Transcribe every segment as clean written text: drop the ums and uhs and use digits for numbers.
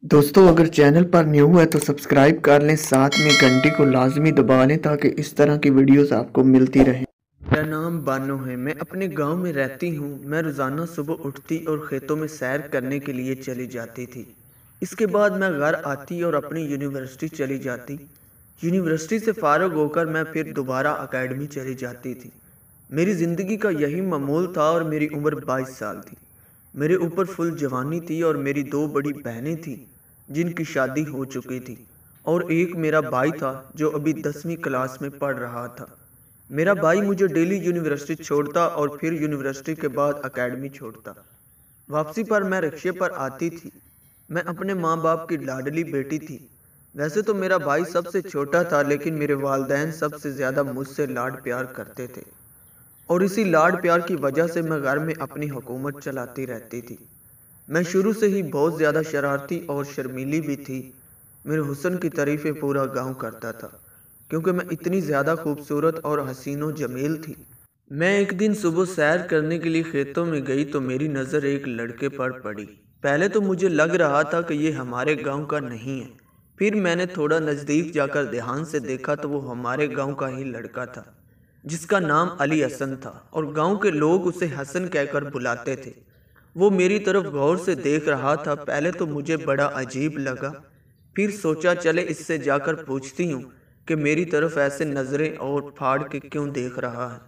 दोस्तों अगर चैनल पर न्यू है तो सब्सक्राइब कर लें, साथ में घंटी को लाजमी दबा लें ताकि इस तरह की वीडियोस आपको मिलती रहें। मेरा नाम बानो है, मैं अपने गांव में रहती हूँ। मैं रोज़ाना सुबह उठती और खेतों में सैर करने के लिए चली जाती थी। इसके बाद मैं घर आती और अपनी यूनिवर्सिटी चली जाती। यूनिवर्सिटी से फारग होकर मैं फिर दोबारा एकेडमी चली जाती थी। मेरी ज़िंदगी का यही मामूल था और मेरी उम्र 22 साल थी। मेरे ऊपर फुल जवानी थी और मेरी दो बड़ी बहनें थीं जिनकी शादी हो चुकी थी, और एक मेरा भाई था जो अभी 10वीं क्लास में पढ़ रहा था। मेरा भाई मुझे डेली यूनिवर्सिटी छोड़ता और फिर यूनिवर्सिटी के बाद एकेडमी छोड़ता। वापसी पर मैं रिक्शे पर आती थी। मैं अपने माँ बाप की लाडली बेटी थी। वैसे तो मेरा भाई सबसे छोटा था, लेकिन मेरे वालिदैन सबसे ज़्यादा मुझसे लाड प्यार करते थे, और इसी लाड प्यार की वजह से मैं घर में अपनी हुकूमत चलाती रहती थी। मैं शुरू से ही बहुत ज़्यादा शरारती और शर्मीली भी थी। मेरे हुस्न की तारीफ़ें पूरा गांव करता था, क्योंकि मैं इतनी ज़्यादा खूबसूरत और हसीनो जमील थी। मैं एक दिन सुबह सैर करने के लिए खेतों में गई तो मेरी नज़र एक लड़के पर पड़ी। पहले तो मुझे लग रहा था कि ये हमारे गांव का नहीं है। फिर मैंने थोड़ा नज़दीक जाकर ध्यान से देखा तो वो हमारे गांव का ही लड़का था, जिसका नाम अली हसन था, और गांव के लोग उसे हसन कहकर बुलाते थे। वो मेरी तरफ गौर से देख रहा था। पहले तो मुझे बड़ा अजीब लगा, फिर सोचा चले इससे जाकर पूछती हूँ कि मेरी तरफ ऐसे नज़रें और फाड़ के क्यों देख रहा है।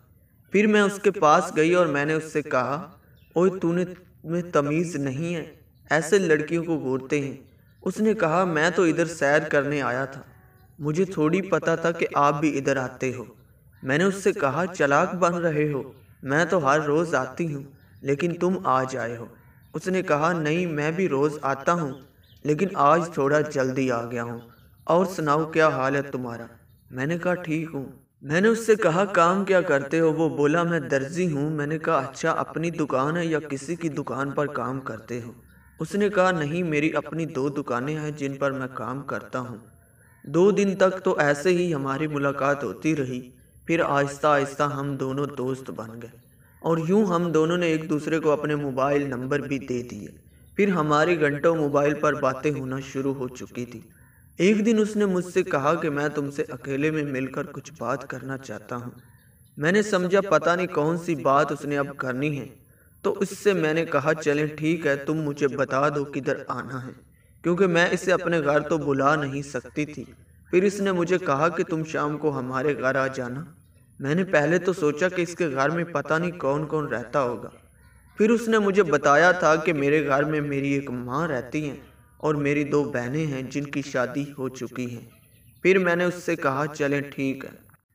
फिर मैं उसके पास गई और मैंने उससे कहा, ओए तूने में तमीज़ नहीं है, ऐसे लड़कियों को घूरते हैं। उसने कहा, मैं तो इधर सैर करने आया था, मुझे थोड़ी पता था कि आप भी इधर आते हो। मैंने उससे कहा, चालाक बन रहे हो, मैं तो हर रोज़ आती हूँ लेकिन तुम आज आए हो। उसने कहा, नहीं मैं भी रोज़ आता हूँ लेकिन आज थोड़ा जल्दी आ गया हूँ। और सुनाओ क्या हाल है तुम्हारा? मैंने कहा, ठीक हूँ। मैंने उससे कहा, काम क्या करते हो? वो बोला, मैं दर्जी हूँ। मैंने कहा, अच्छा अपनी दुकान है या किसी की दुकान पर काम करते हो? उसने कहा, नहीं मेरी अपनी 2 दुकानें हैं जिन पर मैं काम करता हूँ। 2 दिन तक तो ऐसे ही हमारी मुलाकात होती रही। फिर आहिस्ता आहिस्ता हम दोनों दोस्त बन गए, और यूं हम दोनों ने एक दूसरे को अपने मोबाइल नंबर भी दे दिए। फिर हमारी घंटों मोबाइल पर बातें होना शुरू हो चुकी थी। एक दिन उसने मुझसे कहा कि मैं तुमसे अकेले में मिलकर कुछ बात करना चाहता हूँ। मैंने समझा पता नहीं कौन सी बात उसने अब करनी है, तो उससे मैंने कहा, चलें ठीक है, तुम मुझे बता दो किधर आना है, क्योंकि मैं इसे अपने घर तो बुला नहीं सकती थी। फिर इसने मुझे कहा कि तुम शाम को हमारे घर आ जाना। मैंने पहले तो सोचा कि इसके घर में पता नहीं कौन कौन रहता होगा। फिर उसने मुझे बताया था कि मेरे घर में मेरी एक माँ रहती हैं और मेरी 2 बहनें हैं जिनकी शादी हो चुकी है। फिर मैंने उससे कहा, चलें ठीक है,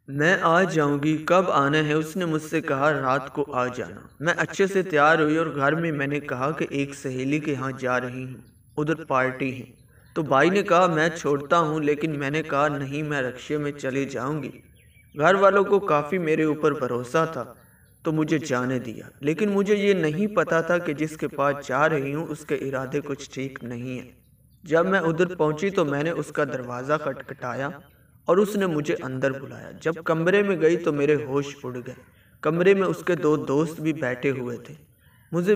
मैं आ जाऊंगी। कब आना है? उसने मुझसे कहा, रात को आ जाना। मैं अच्छे से तैयार हुई और घर में मैंने कहा कि एक सहेली के यहाँ जा रही हूँ, उधर पार्टी है। तो भाई ने कहा, मैं छोड़ता हूँ, लेकिन मैंने कहा, नहीं मैं रिक्शे में चली जाऊंगी। घर वालों को काफ़ी मेरे ऊपर भरोसा था तो मुझे जाने दिया, लेकिन मुझे ये नहीं पता था कि जिसके पास जा रही हूँ उसके इरादे कुछ ठीक नहीं है। जब मैं उधर पहुंची तो मैंने उसका दरवाज़ा खटखटाया और उसने मुझे अंदर बुलाया। जब कमरे में गई तो मेरे होश उड़ गए। कमरे में उसके 2 दोस्त भी बैठे हुए थे।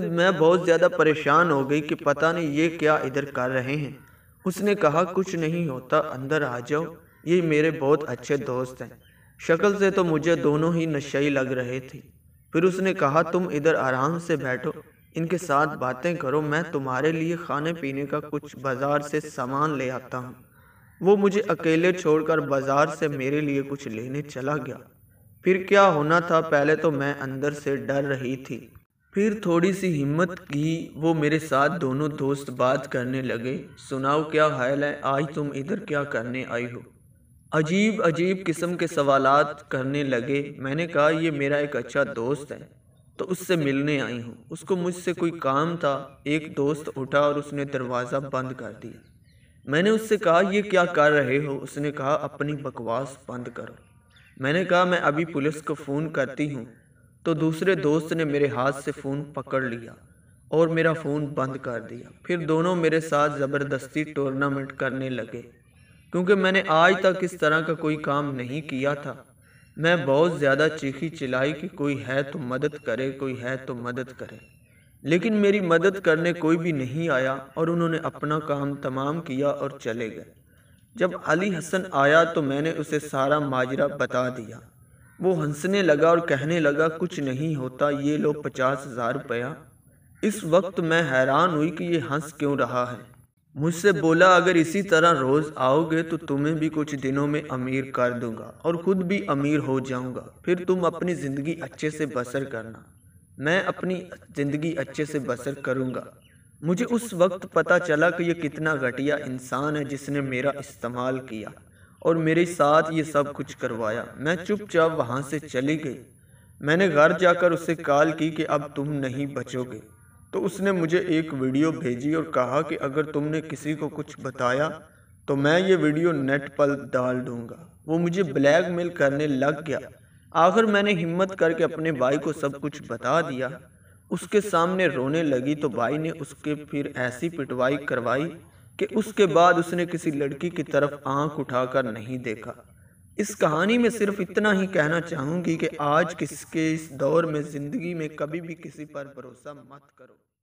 मैं बहुत ज़्यादा परेशान हो गई कि पता नहीं ये क्या इधर कर रहे हैं। उसने कहा, कुछ नहीं होता, अंदर आ जाओ, ये मेरे बहुत अच्छे दोस्त हैं। शक्ल से तो मुझे दोनों ही नशेई लग रहे थे। फिर उसने कहा, तुम इधर आराम से बैठो, इनके साथ बातें करो, मैं तुम्हारे लिए खाने पीने का कुछ बाजार से सामान ले आता हूँ। वो मुझे अकेले छोड़कर बाजार से मेरे लिए कुछ लेने चला गया। फिर क्या होना था, पहले तो मैं अंदर से डर रही थी, फिर थोड़ी सी हिम्मत की। वो मेरे साथ दोनों दोस्त बात करने लगे। सुनाओ क्या हाल है, आज तुम इधर क्या करने आई हो? अजीब अजीब किस्म के सवालात करने लगे। मैंने कहा, ये मेरा एक अच्छा दोस्त है तो उससे मिलने आई हूँ, उसको मुझसे कोई काम था। एक दोस्त उठा और उसने दरवाज़ा बंद कर दिया। मैंने उससे कहा, ये क्या कर रहे हो? उसने कहा, अपनी बकवास बंद करो। मैंने कहा, मैं अभी पुलिस को फ़ोन करती हूँ। तो दूसरे दोस्त ने मेरे हाथ से फ़ोन पकड़ लिया और मेरा फ़ोन बंद कर दिया। फिर दोनों मेरे साथ ज़बरदस्ती टूर्नामेंट करने लगे, क्योंकि मैंने आज तक इस तरह का कोई काम नहीं किया था। मैं बहुत ज़्यादा चीखी चिल्लाई कि कोई है तो मदद करे, कोई है तो मदद करे, لیکن میری مدد کرنے کوئی بھی نہیں آیا اور انہوں نے اپنا کام تمام کیا اور چلے گئے۔ جب علی حسن آیا تو میں نے اسے سارا ماجرا بتا دیا۔ وہ ہنسنے لگا اور کہنے لگا کچھ نہیں ہوتا، یہ لو 50,000 روپیہ۔ اس وقت میں حیران ہوئی کہ یہ ہنس کیوں رہا ہے۔ مجھ سے بولا اگر اسی طرح روز آؤ گے تو تمہیں بھی کچھ دنوں میں امیر کر دوں گا اور خود بھی امیر ہو جاؤں گا، پھر تم اپنی زندگی اچھے سے بسر کرنا۔ میں اپنی زندگی اچھے سے بسر کروں گا۔ مجھے اس وقت پتا چلا کہ یہ کتنا گھٹیا انسان ہے جس نے میرا استعمال کیا اور میرے ساتھ یہ سب کچھ کروایا۔ میں چپ چاپ وہاں سے چلی گئی۔ میں نے گھر جا کر اسے کال کی کہ اب تم نہیں بچو گے، تو اس نے مجھے ایک ویڈیو بھیجی اور کہا کہ اگر تم نے کسی کو کچھ بتایا تو میں یہ ویڈیو نیٹ پر ڈال دوں گا۔ وہ مجھے بلیک میل کرنے لگ گیا۔ آخر میں نے ہمت کر کے اپنے بھائی کو سب کچھ بتا دیا۔ اس کے سامنے رونے لگی تو بھائی نے اس کے پھر ایسی پٹوائی کروائی کہ اس کے بعد اس نے کسی لڑکی کی طرف آنکھ اٹھا کر نہیں دیکھا۔ اس کہانی میں صرف اتنا ہی کہنا چاہوں گی کہ آج کے اس دور میں زندگی میں کبھی بھی کسی پر بھروسہ مت کرو۔